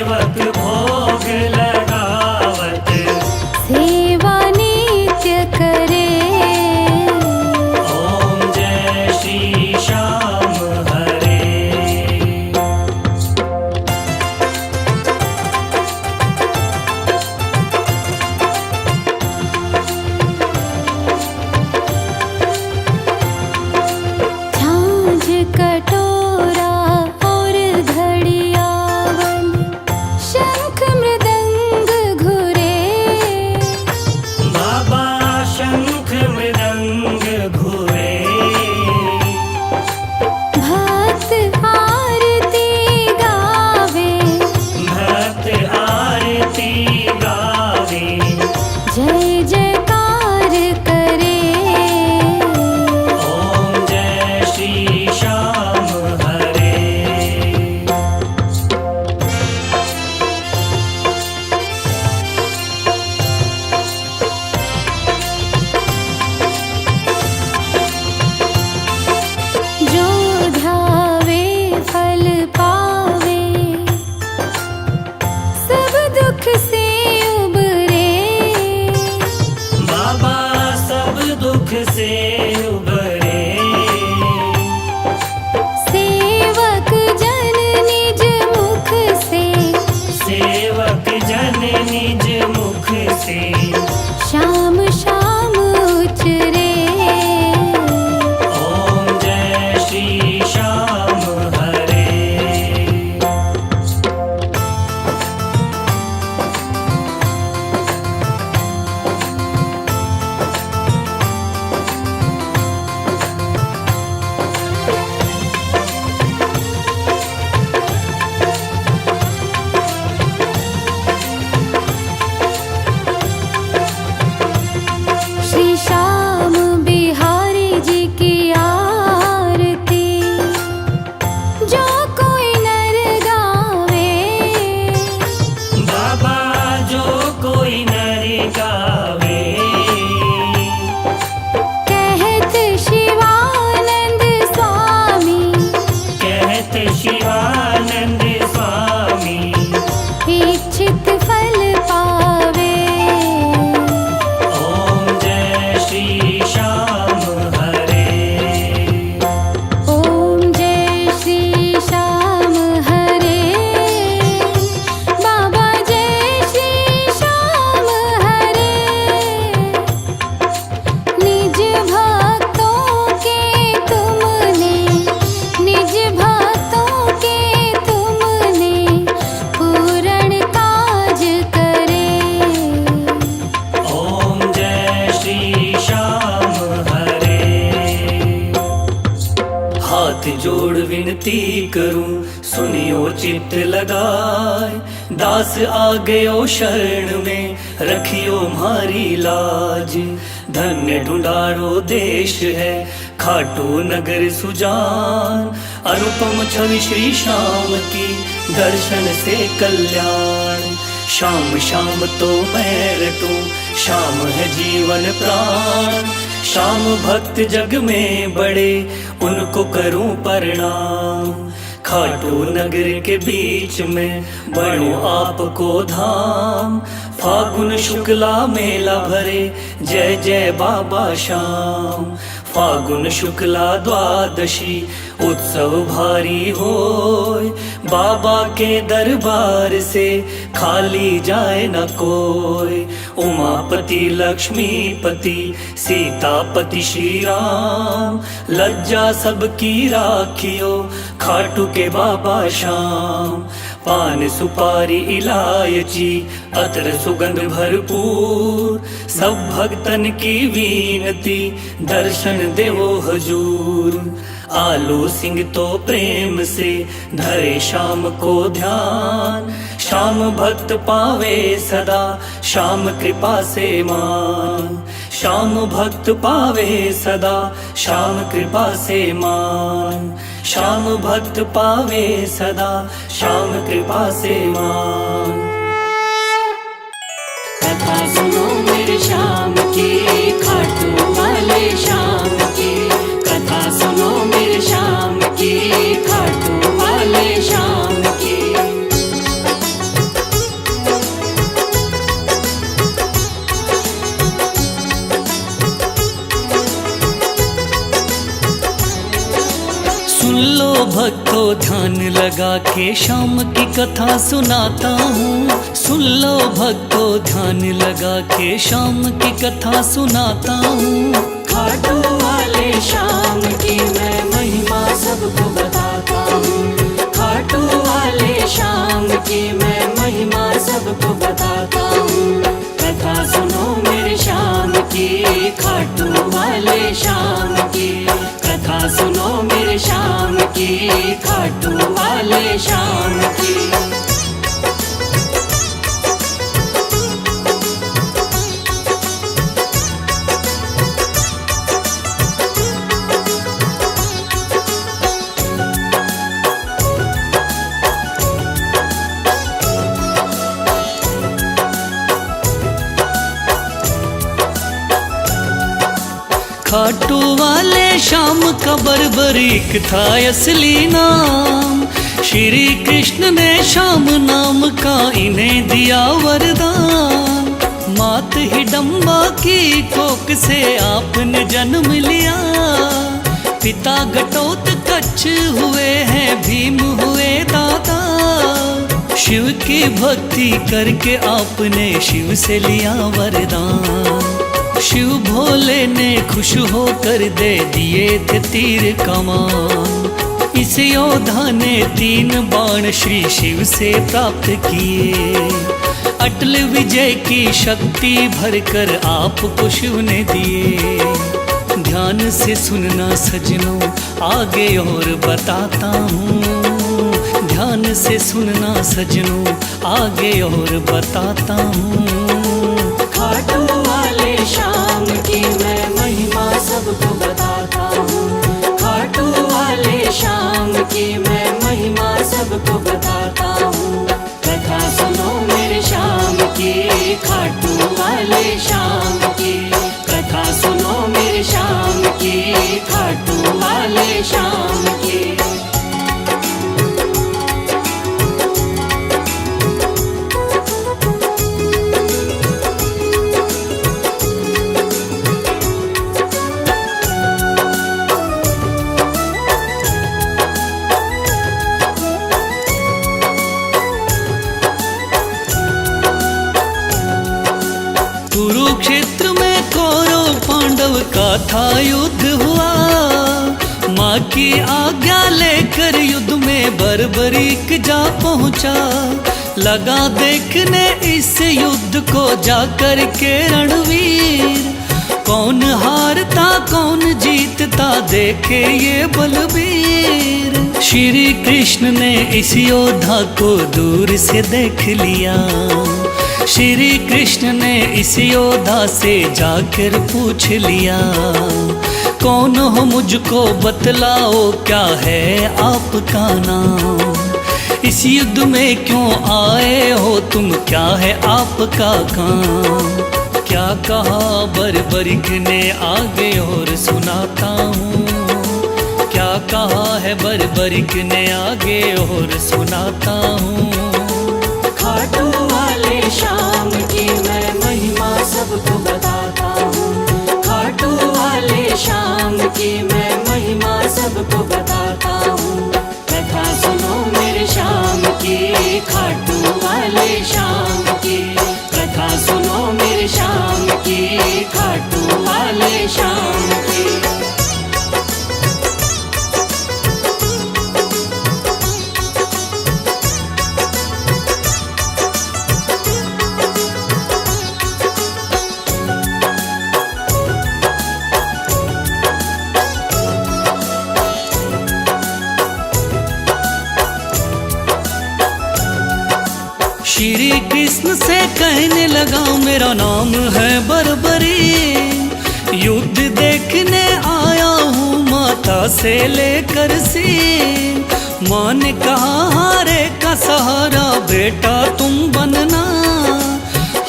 सेवक भोग लगावत सेवा नित्य करे। ओम जय श्री श्याम हरे। झांझ कटोरा और घड़ियावन, शंख मृदंग घुरे। बाबा शंख मृदंग घुरे। भक्त आरती गावे, भक्त आरती गावे। जय जयकार करे। ओम जय श्री श्याम हरे। जो ध्यावे फल पावे, सब दुख से उबरे। बाबा सब दुख से उबरे। सेवक जन निज मुख से, सेवक जन निज मुख से शाम शाम उचरे। ओम जय श्री श्याम हरे। श्री श्याम बिहारी जी की आरती, जो कोई नर गावे। बाबा जो कोई नर गावे। कहत शिवानंद स्वामी, कहत शिवानंद स्वामी इच्छित फल पावे। ओम जय श्री श्याम हरे। ओम जय श्री श्याम हरे। बाबा जय श्री श्याम हरे। निज भक्तों के तुमने, निज भक्तों के तुमने पूर्ण काज करे। ओम जय श्री श्याम हरे। हाथ जोड़ विनती करूं सुनियो चित्त लगाए। दास आ गयो शरण में रखियो म्हारी लाज। धन्य ढूंढारो देश है खाटू नगर सुजान। अनुपम छवि श्री श्याम की दर्शन से कल्याण। शाम शाम तो मैं रटूं, शाम है जीवन प्राण। शाम भक्त जग में बड़े उनको करूं प्रणाम। खाटू नगर के बीच में बनो आपको धाम। फागुन शुक्ला मेला भरे जय जय बाबा श्याम। फागुन शुक्ला द्वादशी उत्सव भारी होय। बाबा के दरबार से खाली जाए न कोई। उमापति लक्ष्मीपति सीतापति श्री राम। लज्जा सबकी राखियो खाटू के बाबा श्याम। पान सुपारी इलायची अतर सुगंध भरपूर। सब भक्तन की विनती दर्शन देवो हजूर। आलू सिंह तो प्रेम से धरे शाम को ध्यान। शाम भक्त पावे सदा शाम कृपा से मान। शाम भक्त पावे सदा शाम कृपा से मान। शाम भक्त पावे सदा शाम कृपा से मान। कथा सुनो मेरे श्याम की, खाटू वाले श्याम की। कथा सुनो मेरे श्याम की, खाटू वाले श्याम की। भक्तों ध्यान लगा के शाम की कथा सुनाता हूँ। सुन लो भक्तों ध्यान लगा के शाम की कथा सुनाता हूँ। खाटू वाले शाम की मैं महिमा सबको बताता हूँ। खाटू वाले शाम की मैं महिमा सबको बताता हूँ। कथा सुनो मेरे शाम की, खाटू वाले शाम की। कथा सुनो मेरे शाम की, खाटू वाले शाम की। खाटू वाले शाम का बर्बरीक था असली नाम। श्री कृष्ण ने शाम नाम का इन्हें दिया वरदान। मात हिडम्बा की कोख से आपने जन्म लिया। पिता घटोत्कच हुए हैं भीम हुए दादा। शिव की भक्ति करके आपने शिव से लिया वरदान। शिव भोले ने खुश होकर दे दिए थे तीर कमान। इस योद्धा ने 3 बाण श्री शिव से प्राप्त किए। अटल विजय की शक्ति भरकर आपको शिव ने दिए। ध्यान से सुनना सजनों आगे और बताता हूँ। ध्यान से सुनना सजनों आगे और बताता हूँ। खाटू वाले शाम की मैं महिमा सबको बताता हूँ। खाटू वाले शाम की मैं महिमा सबको बताता हूँ। कथा सुनो मेरे शाम की, खाटू वाले शाम की। कथा सुनो मेरे शाम की, खाटू वाले शाम की। कुरुक्षेत्र में कौरव पांडव का था युद्ध हुआ। माँ की आज्ञा लेकर युद्ध में बर्बरीक जा पहुँचा। लगा देखने इस युद्ध को जाकर के रणवीर। कौन हारता कौन जीतता देखे ये बलबीर। श्री कृष्ण ने इस योद्धा को दूर से देख लिया। श्री कृष्ण ने इस योद्धा से जाकर पूछ लिया। कौन हो मुझको बतलाओ क्या है आपका नाम। इस युद्ध में क्यों आए हो तुम, क्या है आपका काम। क्या कहा बर्बरीक ने आगे और सुनाता हूँ। क्या कहा है बर्बरीक ने आगे और सुनाता हूँ। खाटू वाले शाम की मैं महिमा सबको बताता हूँ। खाटू वाले शाम की मैं महिमा सबको बताता हूँ। कथा सुनो मेरे शाम की, खाटू वाले शाम की। कथा सुनो मेरे शाम की, खाटू वाले शाम की। श्री कृष्ण से कहने लगा मेरा नाम है बर्बरी। युद्ध देखने आया हूँ माता से लेकर सी। माँ ने कहा हारे का सहारा बेटा तुम बनना।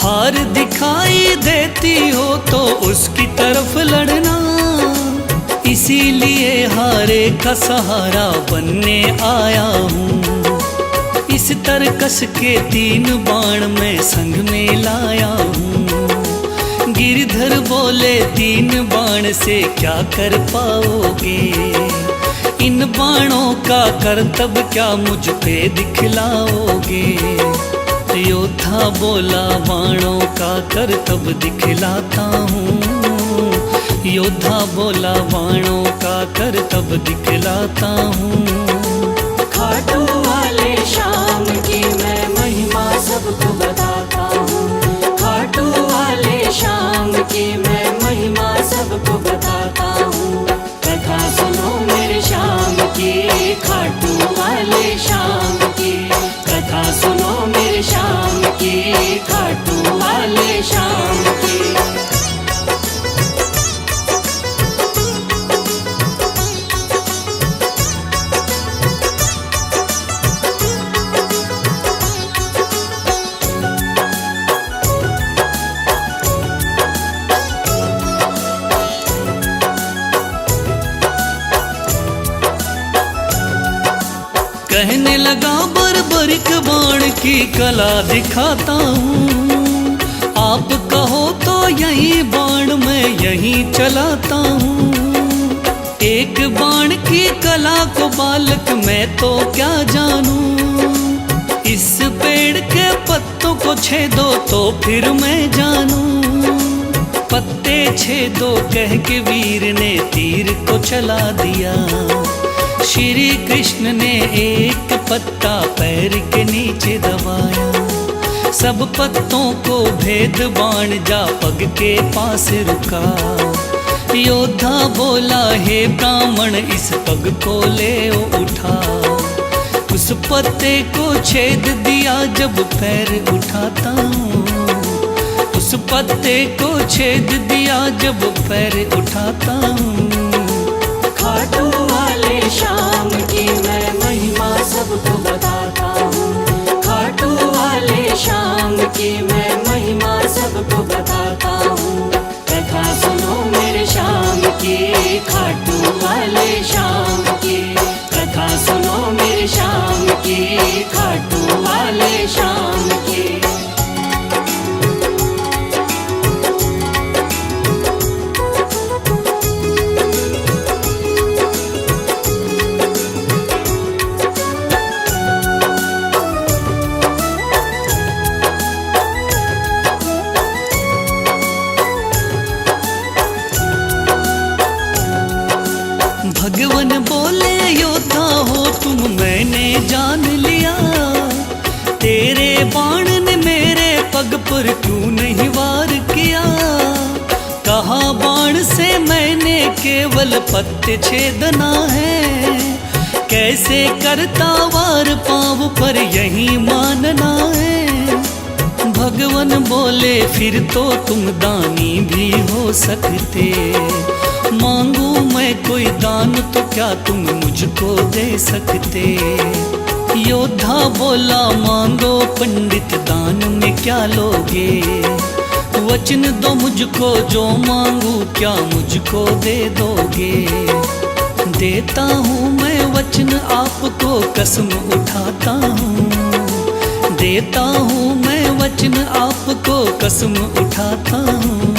हार दिखाई देती हो तो उसकी तरफ लड़ना। इसीलिए हारे का सहारा बनने आया हूँ। इस तरकस के 3 बाण में संग में लाया हूँ। गिरधर बोले 3 बाण से क्या कर पाओगे। इन बाणों का करतब क्या मुझ पे दिखलाओगे? योद्धा बोला बाणों का करतब दिखलाता हूँ। योद्धा बोला बाणों का करतब दिखलाता हूँ। खाटू वाले श्याम की मैं महिमा सबको बताता हूँ। खाटू वाले श्याम की मैं महिमा सबको बताता हूँ। कथा सुनो मेरे श्याम की, खाटू वाले श्याम की। कथा सुनो मेरे श्याम की, खाटू वाले श्याम की। कहने लगा बर्बरिक बाण की कला दिखाता हूँ। आप कहो तो यही बाण मैं यहीं चलाता हूँ। एक बाण की कला को बालक मैं तो क्या जानूं। इस पेड़ के पत्तों को छेदो तो फिर मैं जानूं। पत्ते छेदो कह के वीर ने तीर को चला दिया। श्री कृष्ण ने एक पत्ता पैर के नीचे दबाया। सब पत्तों को भेद बाण जा पग के पास रुका। योद्धा बोला हे ब्राह्मण इस पग को ले उठा। उस पत्ते को छेद दिया जब पैर उठाता हूँ। उस पत्ते को छेद दिया जब पैर उठाता हूँ। खाटू वाले श्याम की मैं महिमा सबको बताता हूँ। खाटू वाले श्याम की मैं महिमा सबको बताता हूँ। कथा सुनो मेरे श्याम की, खाटू वाले श्याम की। कथा सुनो मेरे श्याम की, खाटू वाले श्याम की। भगवान बोले योद्धा हो तुम मैंने जान लिया। तेरे बाण ने मेरे पग पर क्यों नहीं वार किया। कहा बाण से मैंने केवल पत्ते छेदना है। कैसे करता वार पाँव पर यही मानना है। भगवान बोले फिर तो तुम दानी भी हो सकते। मांगू मैं कोई दान तो क्या तुम मुझको दे सकते। योद्धा बोला मांगो पंडित दान में क्या लोगे। वचन दो मुझको जो मांगू क्या मुझको दे दोगे। देता हूँ मैं वचन आपको कसम उठाता हूँ। देता हूँ मैं वचन आपको कसम उठाता हूँ।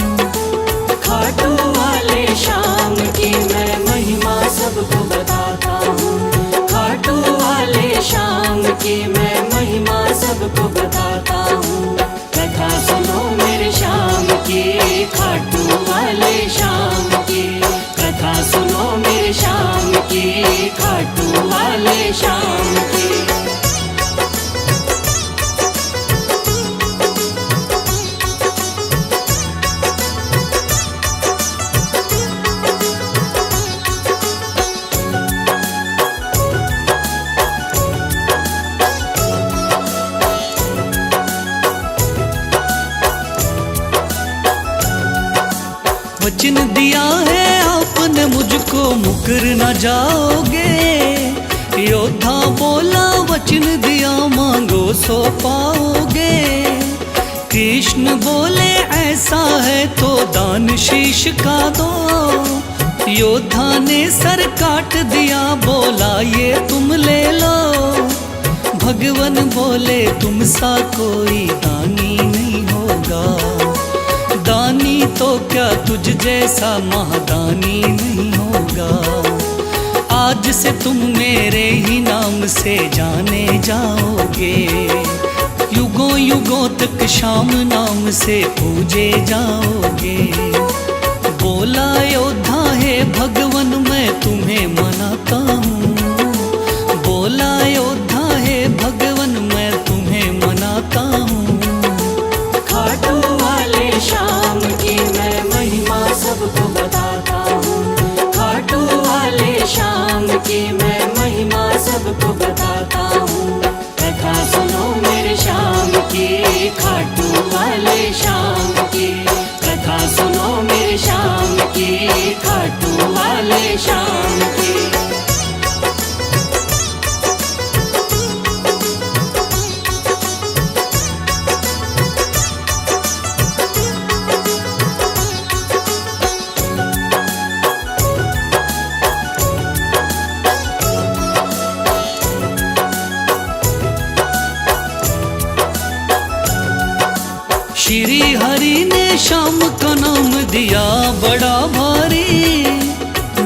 खाटू वाले श्याम की मैं महिमा सबको बताता हूँ। खाटू वाले श्याम की मैं महिमा सबको बताता हूँ। कथा सुनो मेरे श्याम की, खाटू वाले श्याम की। कथा सुनो मेरे श्याम की, खाटू वाले श्याम की। वचन दिया है आपने मुझको मुकर न जाओगे। योद्धा बोला वचन दिया मांगो सो पाओगे। कृष्ण बोले ऐसा है तो दान शीश का दो। योद्धा ने सर काट दिया बोला ये तुम ले लो। भगवान बोले तुम सा कोई दानी नहीं होगा। दानी तो क्या तुझ जैसा महादानी नहीं होगा। आज से तुम मेरे ही नाम से जाने जाओगे, युगों युगों तक श्याम नाम से पूजे जाओगे। बोला योद्धा है भगवन मैं तुम्हें मनाता हूँ, बोला योद्धा है भगवन मैं तुम्हें मनाता हूँ। खाटू वाले श्याम की मैं महिमा सबको बताता हूँ, खाटू वाले श्याम की मैं महिमा सबको बताता हूँ। कथा सुनो मेरे श्याम की, खाटू वाले श्याम की, कथा सुनो मेरे श्याम की, खाटू वाले श्याम की। श्री हरि ने श्याम का नाम दिया बड़ा भारी,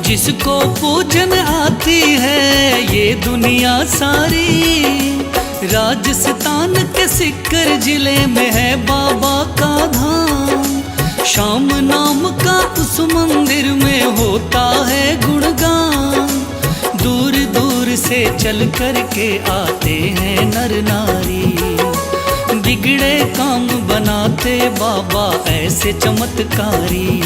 जिसको पूजन आती है ये दुनिया सारी। राजस्थान के सिक्कर जिले में है बाबा का धाम, श्याम नाम का उस मंदिर में होता है गुणगान। दूर दूर से चल कर के आते हैं नर नारी, बिगड़े काम बनाते बाबा ऐसे चमत्कारी।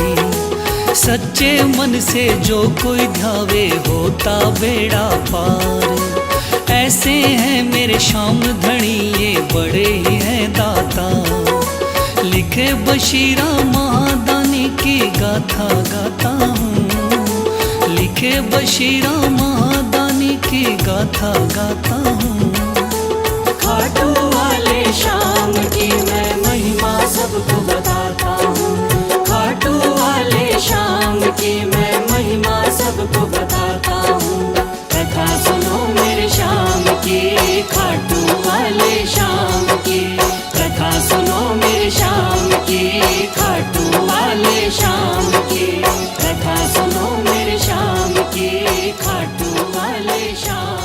सच्चे मन से जो कोई ध्यावे होता बेड़ा पार। ऐसे हैं मेरे श्याम धनी ये बड़े ही हैं दाता, लिखे बशीरा महादानी की गाथा गाता हूँ, लिखे बशीरा महादानी की गाथा गाता हूँ। खाटू वाले श्याम की मैं महिमा सबको बताता हूँ, खाटू वाले श्याम की मैं महिमा सबको बताता हूँ। कथा सुनो मेरे श्याम की, खाटू वाले श्याम की, कथा सुनो मेरे श्याम की, खाटू वाले श्याम की, कथा सुनो मेरे श्याम की, खाटू वाले श्याम।